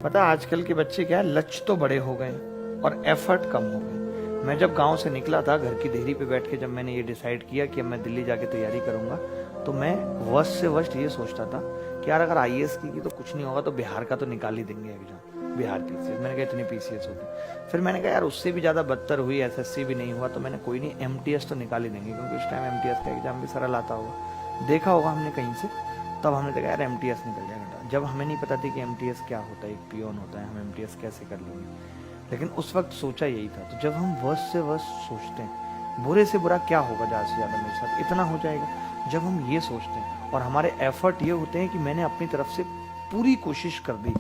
पता है आजकल के बच्चे क्या है, लक्ष्य तो बड़े हो गए और एफर्ट कम हो गए। मैं जब गांव से निकला था, घर की देहरी पे बैठ के जब मैंने ये डिसाइड किया कि अब मैं दिल्ली जाके तैयारी करूंगा, तो मैं वर्स्ट से वर्स्ट ये सोचता था कि यार अगर आईएएस की तो कुछ नहीं होगा, तो बिहार का तो निकाल ही देंगे एग्जाम, बिहार पीसीएस। मैंने कहा इतनी पीसीएस होगी। फिर मैंने कहा यार उससे भी ज्यादा बदतर हुई, एसएससी भी नहीं हुआ, तो मैंने कोई नहीं एमटीएस तो निकाल ही देंगे, क्योंकि उस टाइम एमटीएस का एग्जाम भी सरल आता होगा, देखा होगा हमने कहीं से। तब हमने देखा यार एमटीएस निकल जाएगा। जब हमें नहीं पता थी कि एमटीएस क्या होता है, एक पियोन होता है, हम एमटीएस कैसे कर लेंगे, लेकिन उस वक्त सोचा यही था। तो जब हम वर्स्ट से वर्स्ट सोचते हैं, बुरे से बुरा क्या होगा ज्यादा से ज्यादा मेरे साथ, इतना हो जाएगा, जब हम ये सोचते हैं और हमारे एफर्ट ये होते हैं कि मैंने अपनी तरफ से पूरी कोशिश कर दी,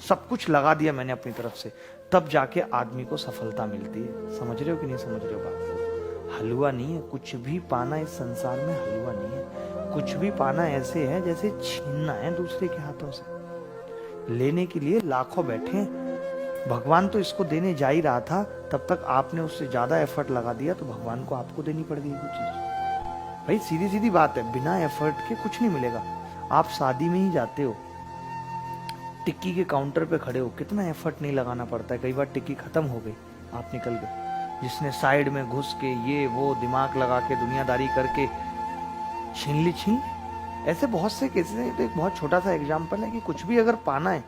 सब कुछ लगा दिया मैंने अपनी तरफ से, तब जाके आदमी को सफलता मिलती है। समझ रहे हो कि नहीं समझ रहे हो बात को? हलवा नहीं है, कुछ भी पाना इस संसार में हलवा नहीं है। कुछ भी पाना ऐसे है जैसे छीनना है दूसरे के हाथों से। लेने के लिए लाखों बैठे हैं, भगवान तो इसको देने जा ही रहा था, तब तक आपने उससे ज्यादा एफर्ट लगा दिया, तो भगवान को आपको देनी पड़ गई कुछ चीज। भाई सीधी सीधी बात है, बिना एफर्ट के कुछ नहीं मिलेगा। आप शादी में ही जाते हो, टिक्की के काउंटर पे खड़े हो, कितना एफर्ट नहीं लगाना पड़ता है। कई बार टिक्की खत्म हो गई, आप निकल गए, जिसने साइड में घुस के ये वो दिमाग लगा के दुनियादारी करके छीन ली। ऐसे बहुत से केसेस हैं। तो एक बहुत छोटा सा एग्जाम्पल है कि कुछ भी अगर पाना है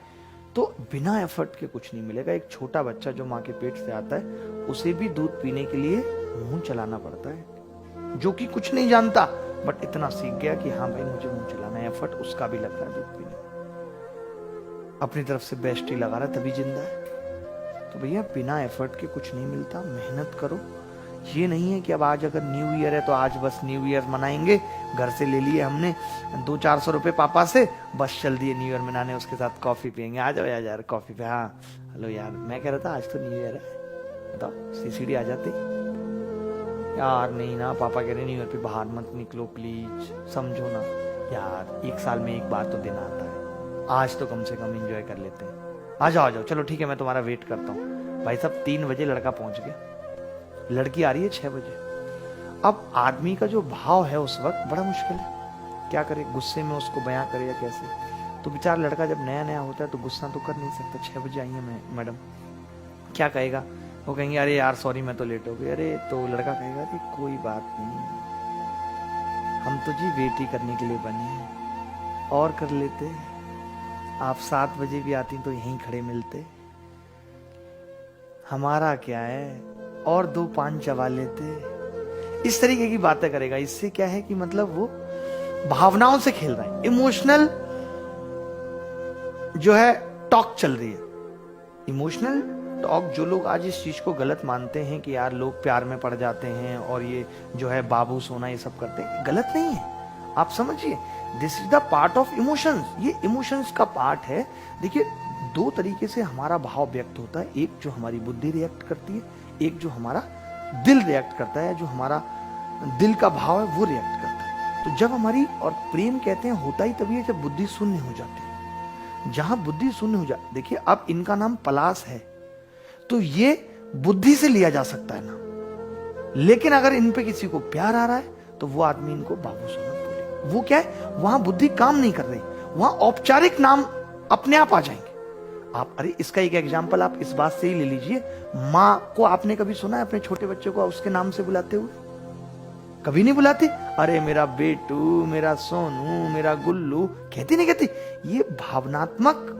तो बिना एफर्ट के कुछ नहीं मिलेगा। एक छोटा बच्चा जो माँ के पेट से आता है, उसे भी दूध पीने के लिए मुंह चलाना पड़ता है, जो कि कुछ नहीं जानता, बट इतना सीख गया कि हाँ भाई मुझे मुंह चलाना है। एफर्ट उसका भी लगता है दूध पीने, अपनी तरफ से बेस्ट ही लगा रहा है, तभी जिंदा है। तो भैया बिना एफर्ट के कुछ नहीं मिलता, मेहनत करो। ये नहीं है कि अब आज अगर न्यू ईयर है तो आज बस न्यू ईयर मनाएंगे, घर से ले लिए हमने 200-400 रुपए पापा से, बस चल दिए न्यू ईयर मनाने, उसके साथ कॉफी पियेंगे। आ जाओ यार कॉफी पे। हाँ हेलो यार, मैं कह रहा था आज तो न्यू ईयर है, बताओ सीसीडी आ जाती यार। नहीं ना, पापा कह रहे न्यू ईयर पे बाहर मत निकलो प्लीज, समझो ना यार, एक साल में एक बार तो दिन आता है, आज तो कम से कम एंजॉय कर लेते हैं। आ जाओ चलो ठीक है, मैं तुम्हारा वेट करता हूँ। भाई साहब 3 बजे लड़का पहुंच गया, लड़की आ रही है 6 बजे। अब आदमी का जो भाव है उस वक्त बड़ा मुश्किल है, क्या करे, गुस्से में उसको बयां करे या कैसे। तो बेचारा लड़का जब नया नया होता है तो गुस्सा तो कर नहीं सकता। 6 बजे आई है मैडम, क्या कहेगा? वो कहेंगे अरे यार सॉरी मैं तो लेट हो गई। अरे तो लड़का कहेगा अरे कोई बात नहीं, हम तो जी वेट ही करने के लिए बने हैं, और कर लेते, आप 7 बजे भी आती तो यहीं खड़े मिलते, हमारा क्या है, और 2 पान चबा लेते। इस तरीके की बातें करेगा। इससे क्या है कि मतलब वो भावनाओं से खेल रहा है, इमोशनल जो है टॉक चल रही है। इमोशनल टॉक, जो लोग आज इस चीज को गलत मानते हैं कि यार लोग प्यार में पड़ जाते हैं और ये जो है बाबू सोना ये सब करते हैं, गलत नहीं है। आप समझिए, this is the part of emotions, ये इमोशंस का पार्ट है। देखिए 2 तरीके से हमारा भाव व्यक्त होता है, एक जो हमारी बुद्धि रिएक्ट करती है, एक जो हमारा दिल रिएक्ट करता है, जो हमारा दिल का भाव है वो रिएक्ट करता है। तो जब हमारी, और प्रेम कहते हैं होता ही तभी है जब बुद्धि शून्य हो जाती है। जहां बुद्धि शून्य हो जाती, देखिए अब इनका नाम पलाश है, तो ये बुद्धि से लिया जा सकता है ना, लेकिन अगर इन पे किसी को प्यार आ रहा है तो वो आदमी इनको बाबू सोना बोले। वो क्या है, वहां बुद्धि काम नहीं कर रही, वहां औपचारिक नाम अपने आप आ जाएंगे। आप, अरे इसका एक एग्जाम्पल आप इस बात से ही ले लीजिए, माँ को आपने कभी सुना है अपने छोटे बच्चे को उसके नाम से बुलाते हुए? कभी नहीं बुलाती। अरे मेरा बेटू, मेरा सोनू, मेरा गुल्लू, कहती नहीं कहती। ये भावनात्मक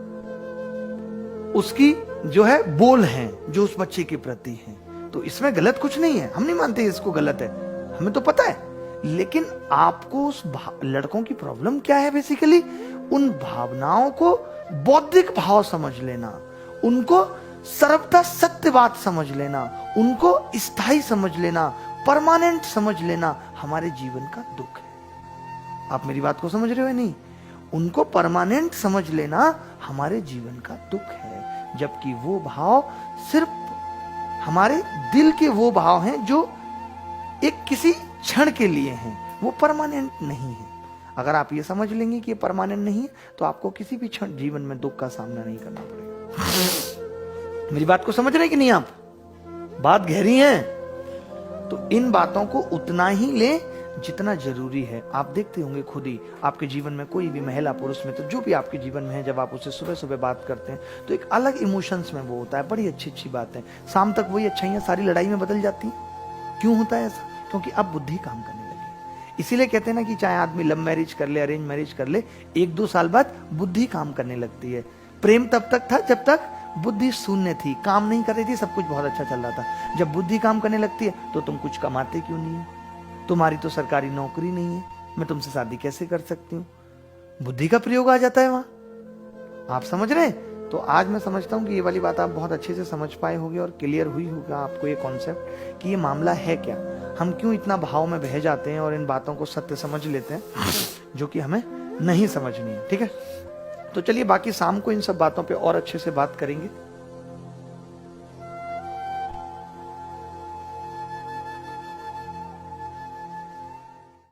उसकी जो है बोल हैं जो उस बच्चे के प्रति हैं। तो इसमें गलत कुछ नहीं है, हम नहीं मानते इसको गलत है, हमें तो पता है। लेकिन आपको उस लड़कों की प्रॉब्लम क्या है, बेसिकली उन भावनाओं को बौद्धिक भाव समझ लेना, उनको सर्वथा सत्य बात समझ लेना, उनको स्थायी समझ लेना, परमानेंट समझ लेना हमारे जीवन का दुख है। आप मेरी बात को समझ रहे हो नहीं? उनको परमानेंट समझ लेना हमारे जीवन का दुख है, जबकि वो भाव सिर्फ हमारे दिल के वो भाव हैं जो एक किसी क्षण के लिए हैं, वो परमानेंट नहीं है। अगर आप ये समझ लेंगे कि ये परमानेंट नहीं है, तो आपको किसी भी क्षण जीवन में दुख का सामना नहीं करना पड़ेगा। मेरी बात को समझ रहे हैं कि नहीं आप? बात गहरी है। तो इन बातों को उतना ही ले जितना जरूरी है। आप देखते होंगे खुद ही आपके जीवन में कोई भी महिला पुरुष में, तो जो भी आपके जीवन में है, जब आप उससे सुबह सुबह बात करते हैं तो एक अलग इमोशंस में वो होता है, बड़ी अच्छी अच्छी बातें। शाम तक वही अच्छाइयाँ सारी लड़ाई में बदल जाती हैं। क्यों होता है ऐसा? क्योंकि अब बुद्धि काम करने लगी है। इसीलिए कहते हैं ना कि चाहे आदमी लव मैरिज कर ले, अरेंज मैरिज कर ले, 1-2 साल बाद बुद्धि काम करने लगती है। प्रेम तब तक था जब तक बुद्धि शून्य थी, काम नहीं कर रही थी, सब कुछ बहुत अच्छा चल रहा था। जब बुद्धि काम करने लगती है तो तुम कुछ कमाते क्यों नहीं है? तुम्हारी तो सरकारी नौकरी नहीं है, मैं तुमसे शादी कैसे कर सकती हूँ? बुद्धि का प्रयोग आ जाता है वहां। आप समझ रहे हैं? तो आज मैं समझता हूं कि ये वाली बात आप बहुत अच्छे से समझ पाए होंगे और क्लियर हुई होगा आपको ये कॉन्सेप्ट कि ये मामला है क्या, हम क्यों इतना भाव में बह जाते हैं और इन बातों को सत्य समझ लेते हैं जो कि हमें नहीं समझनी है। ठीक है, तो चलिए बाकी शाम को इन सब बातों पे और अच्छे से बात करेंगे।